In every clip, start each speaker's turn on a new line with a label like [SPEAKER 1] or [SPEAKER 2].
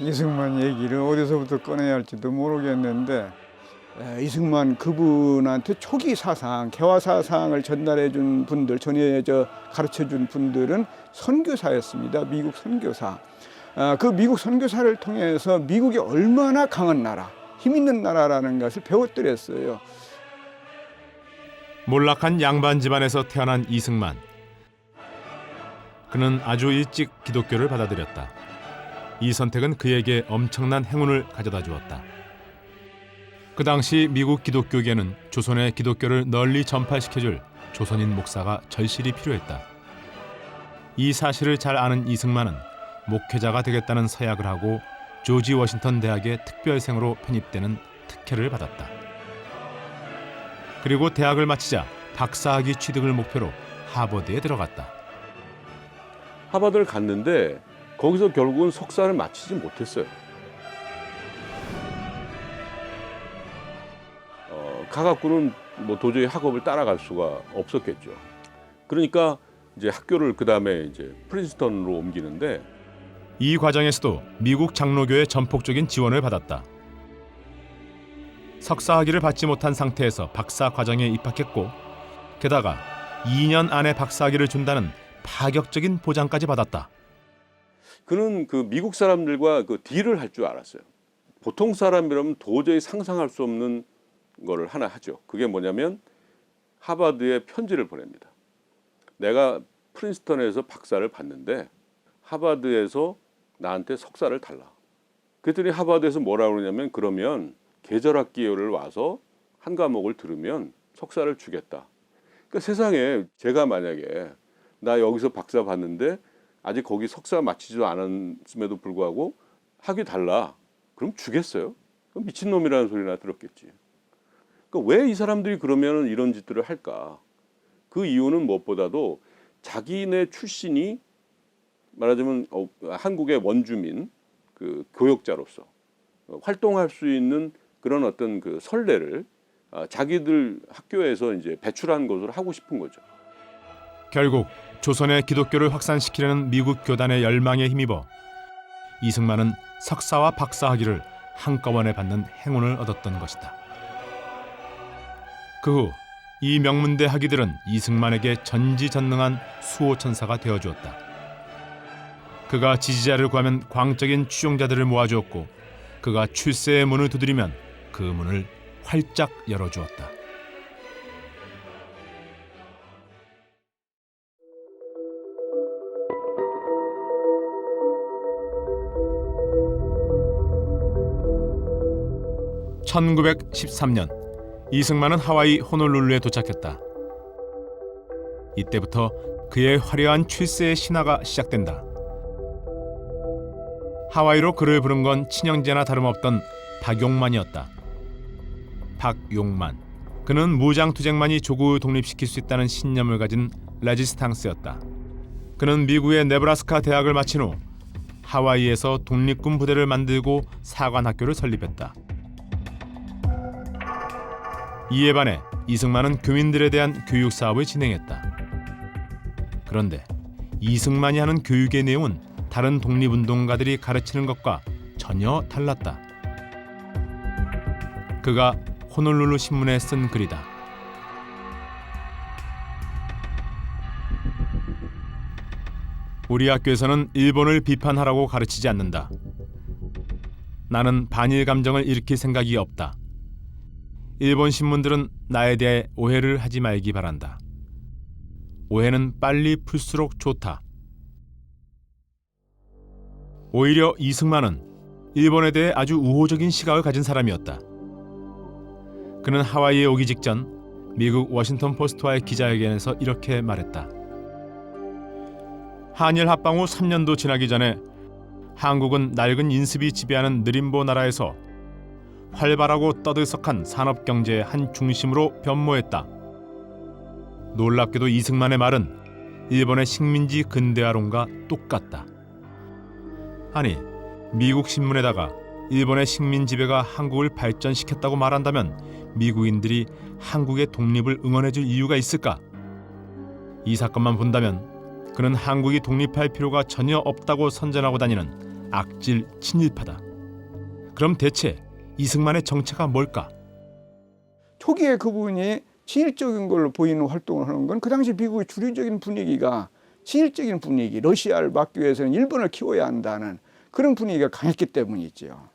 [SPEAKER 1] 이승만 얘기를 어디서부터 꺼내야 할지도 모르겠는데 이승만 그분한테 초기 사상, 개화 사상을 전달해 준 분들, 가르쳐 준 분들은 선교사였습니다. 미국 선교사. 그 미국 선교사를 통해서 미국이 얼마나 강한 나라, 힘 있는 나라라는 것을 배웠더랬어요.
[SPEAKER 2] 몰락한 양반 집안에서 태어난 이승만. 그는 아주 일찍 기독교를 받아들였다. 이 선택은 그에게 엄청난 행운을 가져다 주었다. 그 당시 미국 기독교계는 조선의 기독교를 널리 전파시켜줄 조선인 목사가 절실히 필요했다. 이 사실을 잘 아는 이승만은 목회자가 되겠다는 서약을 하고 조지 워싱턴 대학의 특별생으로 편입되는 특혜를 받았다. 그리고 대학을 마치자 박사학위 취득을 목표로 하버드에 들어갔다.
[SPEAKER 3] 하버드를 갔는데 거기서 결국은 석사를 마치지 못했어요. 가갖고는 뭐 도저히 학업을 따라갈 수가 없었겠죠. 그러니까 이제 학교를 그 다음에 이제 프린스턴으로 옮기는데
[SPEAKER 2] 이 과정에서도 미국 장로교의 전폭적인 지원을 받았다. 석사학위를 받지 못한 상태에서 박사 과정에 입학했고 게다가 2년 안에 박사학위를 준다는 파격적인 보장까지 받았다.
[SPEAKER 3] 그는 그 미국 사람들과 그 딜을 할 줄 알았어요. 보통 사람이라면 도저히 상상할 수 없는 거를 하나 하죠. 그게 뭐냐면 하버드에 편지를 보냅니다. 내가 프린스턴에서 박사를 받는데 하버드에서 나한테 석사를 달라. 그랬더니 하버드에서 뭐라고 그러냐면 그러면 계절학기를 와서 한 과목을 들으면 석사를 주겠다. 그러니까 세상에 제가 만약에 나 여기서 박사 받는데 아직 거기 석사 마치지도 않았음에도 불구하고 학위 달라. 그럼 주겠어요? 그럼 미친놈이라는 소리나 들었겠지. 그러니까 왜 이 사람들이 그러면 이런 짓들을 할까? 그 이유는 무엇보다도 자기네 출신이 말하자면 한국의 원주민 그 교역자로서 활동할 수 있는 그런 어떤 그 선례를 자기들 학교에서 이제 배출한 것으로 하고 싶은 거죠.
[SPEAKER 2] 결국 조선의 기독교를 확산시키려는 미국 교단의 열망에 힘입어 이승만은 석사와 박사학위를 한꺼번에 받는 행운을 얻었던 것이다. 그 후 이 명문대 학위들은 이승만에게 전지전능한 수호천사가 되어주었다. 그가 지지자를 구하면 광적인 추종자들을 모아주었고 그가 출세의 문을 두드리면 그 문을 활짝 열어주었다. (1913년) 이승만은 하와이 호놀룰루에 도착했다. 이때부터 그의 화려한 출세의 신화가 시작된다. 하와이로 그를 부른 건 친형제나 다름없던 박용만이었다. 박용만. 그는 무장투쟁만이 조국을 독립시킬 수 있다는 신념을 가진 레지스탕스였다. 그는 미국의 네브라스카 대학을 마친 후 하와이에서 독립군 부대를 만들고 사관학교를 설립했다. 이에 반해 이승만은 교민들에 대한 교육 사업을 진행했다. 그런데 이승만이 하는 교육의 내용은 다른 독립운동가들이 가르치는 것과 전혀 달랐다. 그가 호놀룰루 신문에 쓴 글이다. 우리 학교에서는 일본을 비판하라고 가르치지 않는다. 나는 반일 감정을 일으킬 생각이 없다. 일본 신문들은 나에 대해 오해를 하지 말기 바란다. 오해는 빨리 풀수록 좋다. 오히려 이승만은 일본에 대해 아주 우호적인 시각을 가진 사람이었다. 그는 하와이에 오기 직전 미국 워싱턴 포스트와의 기자회견에서 이렇게 말했다. 한일 합방 후 3년도 지나기 전에 한국은 낡은 인습이 지배하는 느림보 나라에서 활발하고 떠들썩한 산업경제의 한 중심으로 변모했다. 놀랍게도 이승만의 말은 일본의 식민지 근대화론과 똑같다. 아니, 미국 신문에다가 일본의 식민 지배가 한국을 발전시켰다고 말한다면 미국인들이 한국의 독립을 응원해줄 이유가 있을까? 이 사건만 본다면 그는 한국이 독립할 필요가 전혀 없다고 선전하고 다니는 악질 친일파다. 그럼 대체 이승만의 정체가 뭘까?
[SPEAKER 1] 초기에 그분이 친일적인 걸로 보이는 활동을 하는 건 그 당시 미국의 주류적인 분위기가 친일적인 분위기, 러시아를 막기 위해서는 일본을 키워야 한다는 그런 분위기가 강했기 때문이죠.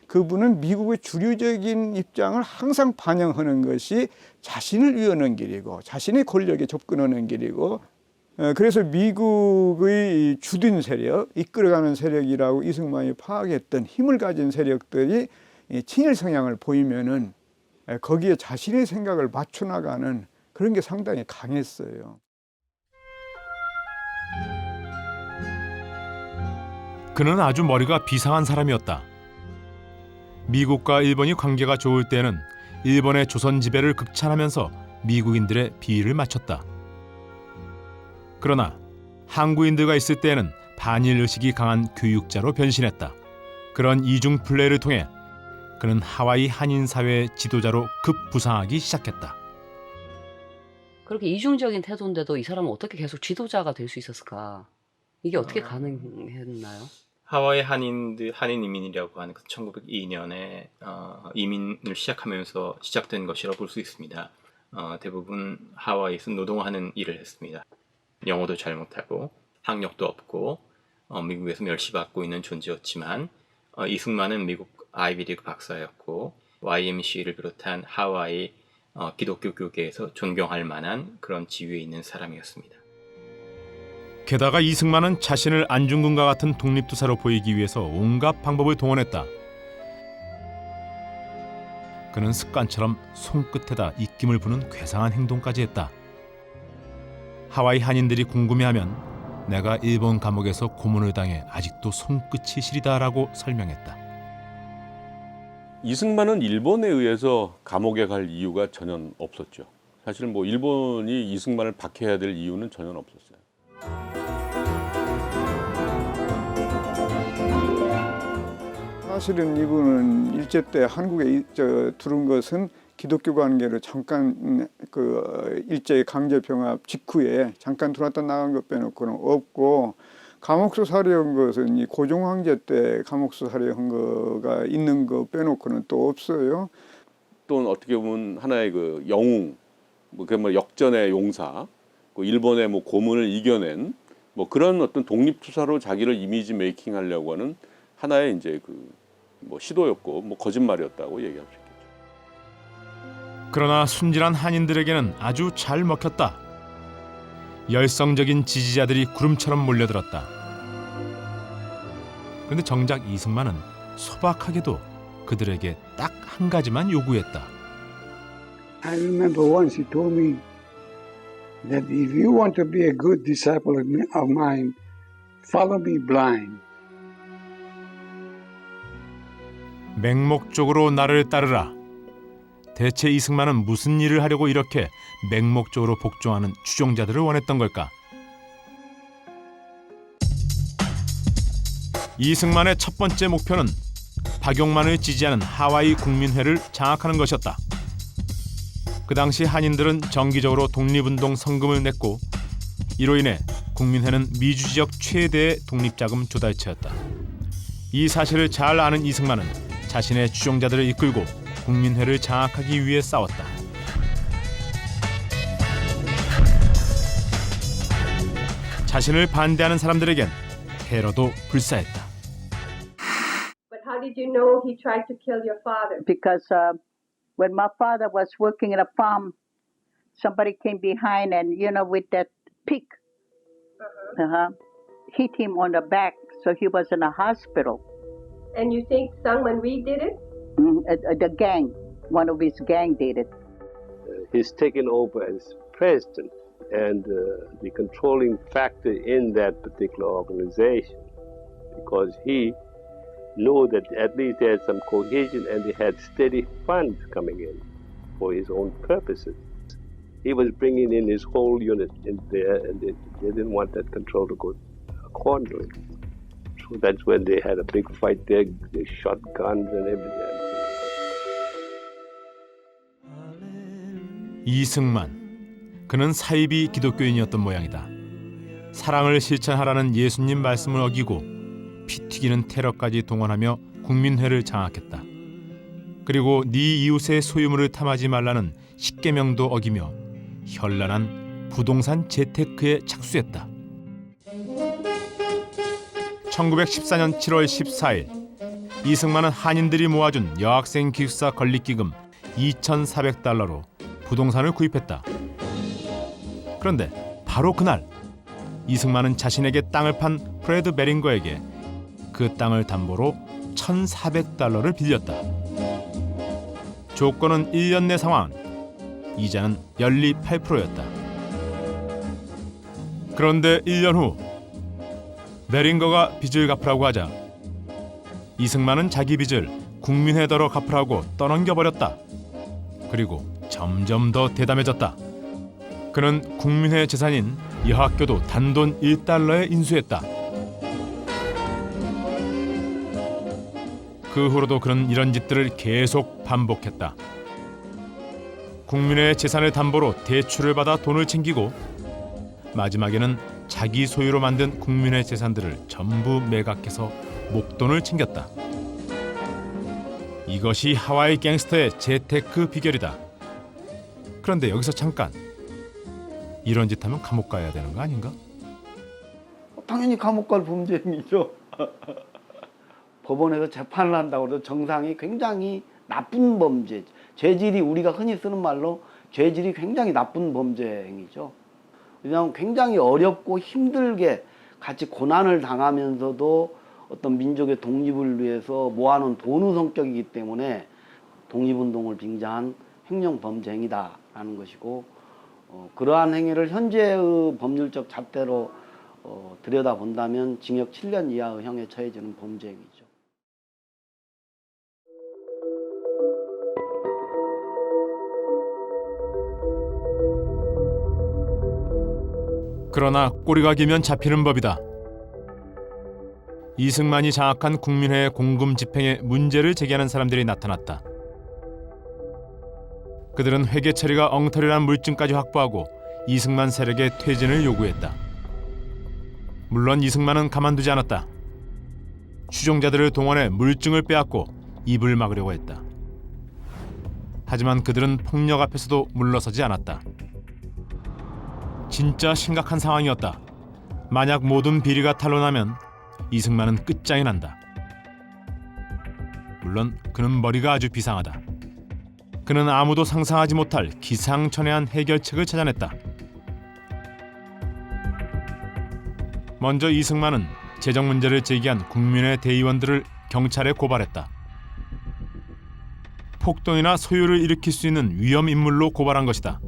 [SPEAKER 1] 그분은 미국의 주류적인 입장을 항상 반영하는 것이 자신을 위하는 길이고 자신의 권력에 접근하는 길이고, 그래서 미국의 주둔 세력, 이끌어가는 세력이라고 이승만이 파악했던 힘을 가진 세력들이 친일 성향을 보이면은 거기에 자신의 생각을 맞춰나가는 그런 게 상당히 강했어요.
[SPEAKER 2] 그는 아주 머리가 비상한 사람이었다. 미국과 일본이 관계가 좋을 때는 일본의 조선 지배를 극찬하면서 미국인들의 비위를 맞췄다. 그러나 항구인들과 있을 때에는 반일 의식이 강한 교육자로 변신했다. 그런 이중 플레이를 통해 그는 하와이 한인 사회의 지도자로 급부상하기 시작했다.
[SPEAKER 4] 그렇게 이중적인 태도인데도 이 사람은 어떻게 계속 지도자가 될 수 있었을까? 이게 어떻게 가능했나요?
[SPEAKER 5] 하와이 한인 이민이라고 하는 1902년에 이민을 시작하면서 시작된 것이라고 볼 수 있습니다. 대부분 하와이에서 노동하는 일을 했습니다. 영어도 잘 못하고 학력도 없고 미국에서 멸시받고 있는 존재였지만 이승만은 미국 아이비리그 박사였고 YMCA를 비롯한 하와이 기독교 교계에서 존경할 만한 그런 지위에 있는 사람이었습니다.
[SPEAKER 2] 게다가 이승만은 자신을 안중근과 같은 독립투사로 보이기 위해서 온갖 방법을 동원했다. 그는 습관처럼 손끝에다 입김을 부는 괴상한 행동까지 했다. 하와이 한인들이 궁금해하면 내가 일본 감옥에서 고문을 당해 아직도 손끝이 시리다라고 설명했다.
[SPEAKER 3] 이승만은 일본에 의해서 감옥에 갈 이유가 전혀 없었죠. 사실 뭐 일본이 이승만을 박해해야 될 이유는 전혀 없었어요.
[SPEAKER 1] 사실은 이분은 일제 때 한국에 들어온 것은 기독교 관계로 잠깐 일제 강제 병합 직후에 잠깐 들어왔다 나간 것 빼놓고는 없고, 감옥수 살해한 것은 이 고종 황제 때 감옥수 살해한 거가 있는 거 빼놓고는 또 없어요.
[SPEAKER 3] 또 어떻게 보면 하나의 그 영웅, 뭐 역전의 용사, 일본의 뭐 고문을 이겨낸 뭐 그런 어떤 독립투사로 자기를 이미지 메이킹하려고 하는 하나의 이제 뭐 시도였고 뭐 거짓말이었다고 얘기할 수 있겠죠.
[SPEAKER 2] 그러나 순진한 한인들에게는 아주 잘 먹혔다. 열성적인 지지자들이 구름처럼 몰려들었다. 그런데 정작 이승만은 소박하게도 그들에게 딱 한 가지만 요구했다.
[SPEAKER 6] I remember once he told me that if you want to be a good disciple of mine, follow me blind.
[SPEAKER 2] 맹목적으로 나를 따르라. 대체 이승만은 무슨 일을 하려고 이렇게 맹목적으로 복종하는 추종자들을 원했던 걸까? 이승만의 첫 번째 목표는 박용만을 지지하는 하와이 국민회를 장악하는 것이었다. 그 당시 한인들은 정기적으로 독립운동 성금을 냈고 이로 인해 국민회는 미주 지역 최대의 독립자금 조달처였다. 이 사실을 잘 아는 이승만은 자신의 추종자들을 이끌고 국민회를 장악하기 위해 싸웠다. 자신을 반대하는 사람들에겐 테러도 불사했다.
[SPEAKER 7] But how did you know he tried to kill your father?
[SPEAKER 8] Because when my father was working in a farm, somebody came behind and, with that pick, hit him on the back, so he was in a hospital.
[SPEAKER 7] And you think Sungman Rhee did it?
[SPEAKER 8] The gang, one of his gang did it.
[SPEAKER 9] He's taken over as president and the controlling factor in that particular organization, because he knew that at least they had some cohesion and they had steady funds coming in for his own purposes. He was bringing in his whole unit in there, and they didn't want that control to go accordingly. So that's when they had a big fight there. They shot guns and everything.
[SPEAKER 2] 이승만, 그는 사이비 기독교인이었던 모양이다. 사랑을 실천하라는 예수님 말씀을 어기고 피 튀기는 테러까지 동원하며 국민회를 장악했다. 그리고 네 이웃의 소유물을 탐하지 말라는 십계명도 어기며 현란한 부동산 재테크에 착수했다. 1914년 7월 14일 이승만은 한인들이 모아준 여학생 기숙사 건립기금 2,400달러로 부동산을 구입했다. 그런데 바로 그날 이승만은 자신에게 땅을 판 프레드 베링거에게 그 땅을 담보로 1,400달러를 빌렸다. 조건은 1년 내 상환, 이자는 연리 8%였다. 그런데 1년 후 베링거가 빚을 갚으라고 하자 이승만은 자기 빚을 국민회더러 갚으라고 떠넘겨버렸다. 그리고 점점 더 대담해졌다. 그는 국민회 재산인 여학교도 단돈 1달러에 인수했다. 그 후로도 그는 이런 짓들을 계속 반복했다. 국민의 재산을 담보로 대출을 받아 돈을 챙기고 마지막에는 자기 소유로 만든 국민의 재산들을 전부 매각해서 목돈을 챙겼다. 이것이 하와이 갱스터의 재테크 비결이다. 그런데 여기서 잠깐, 이런 짓 하면 감옥 가야 되는 거 아닌가?
[SPEAKER 10] 당연히 감옥 갈 범죄행위죠. 법원에서 재판을 한다고 해도 정상이 굉장히 나쁜 범죄, 죄질이 우리가 흔히 쓰는 말로 죄질이 굉장히 나쁜 범죄 행위죠. 왜냐하면 굉장히 어렵고 힘들게 같이 고난을 당하면서도 어떤 민족의 독립을 위해서 모아놓은 돈의 성격이기 때문에 독립운동을 빙자한 횡령 범죄 행위다라는 것이고, 그러한 행위를 현재의 법률적 잣대로 들여다본다면 징역 7년 이하의 형에 처해지는 범죄 행위죠.
[SPEAKER 2] 그러나 꼬리가 기면 잡히는 법이다. 이승만이 장악한 국민회의 공금 집행에 문제를 제기하는 사람들이 나타났다. 그들은 회계 처리가 엉터리란 물증까지 확보하고 이승만 세력의 퇴진을 요구했다. 물론 이승만은 가만두지 않았다. 추종자들을 동원해 물증을 빼앗고 입을 막으려고 했다. 하지만 그들은 폭력 앞에서도 물러서지 않았다. 진짜 심각한 상황이었다. 만약 모든 비리가 탄로나면 이승만은 끝장이 난다. 물론 그는 머리가 아주 비상하다. 그는 아무도 상상하지 못할 기상천외한 해결책을 찾아냈다. 먼저 이승만은 재정 문제를 제기한 국민의 대의원들을 경찰에 고발했다. 폭동이나 소요를 일으킬 수 있는 위험 인물로 고발한 것이다.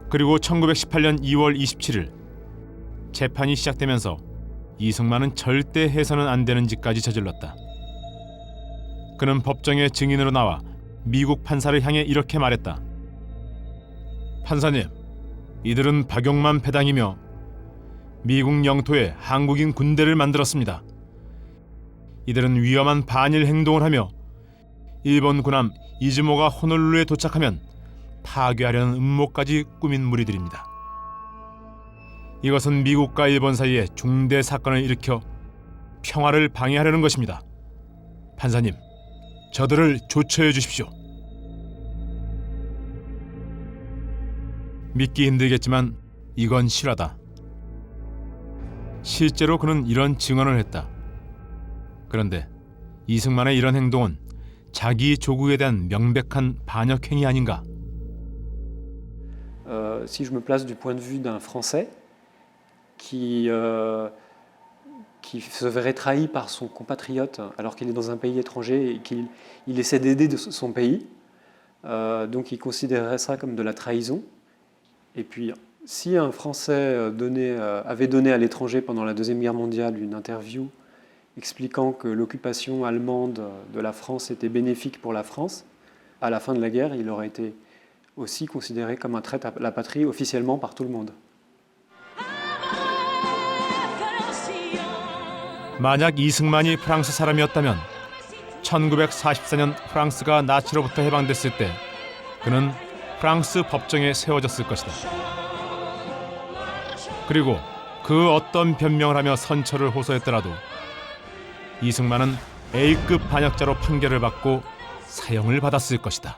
[SPEAKER 2] 그리고 1918년 2월 27일 재판이 시작되면서 이승만은 절대 해서는 안 되는 짓까지 저질렀다. 그는 법정의 증인으로 나와 미국 판사를 향해 이렇게 말했다. 판사님, 이들은 박용만 패당이며 미국 영토에 한국인 군대를 만들었습니다. 이들은 위험한 반일 행동을 하며 일본 군함 이즈모가 호놀룰루에 도착하면 파괴하려는 음모까지 꾸민 무리들입니다. 이것은 미국과 일본 사이에 중대 사건을 일으켜 평화를 방해하려는 것입니다. 판사님, 저들을 조처해 주십시오. 믿기 힘들겠지만 이건 실화다. 실제로 그는 이런 증언을 했다. 그런데 이승만의 이런 행동은 자기 조국에 대한 명백한 반역 행위 아닌가?
[SPEAKER 11] Si je me place du point de vue d'un Français qui se verrait trahi par son compatriote alors qu'il est dans un pays étranger et qu'il essaie d'aider son pays, donc il considérerait ça comme de la trahison. Et puis, si un Français avait donné à l'étranger pendant la Deuxième Guerre mondiale une interview expliquant que l'occupation allemande de la France était bénéfique pour la France, à la fin de la guerre, il aurait été aussi considéré comme un traître à la patrie officiellement par tout le monde.
[SPEAKER 2] 만약 이승만이 프랑스 사람이었다면 1944년 프랑스가 나치로부터 해방됐을 때 그는 프랑스 법정에 세워졌을 것이다. 그리고 그 어떤 변명을 하며 선처를 호소했더라도 이승만은 A급 반역자로 판결을 받고 사형을 받았을 것이다.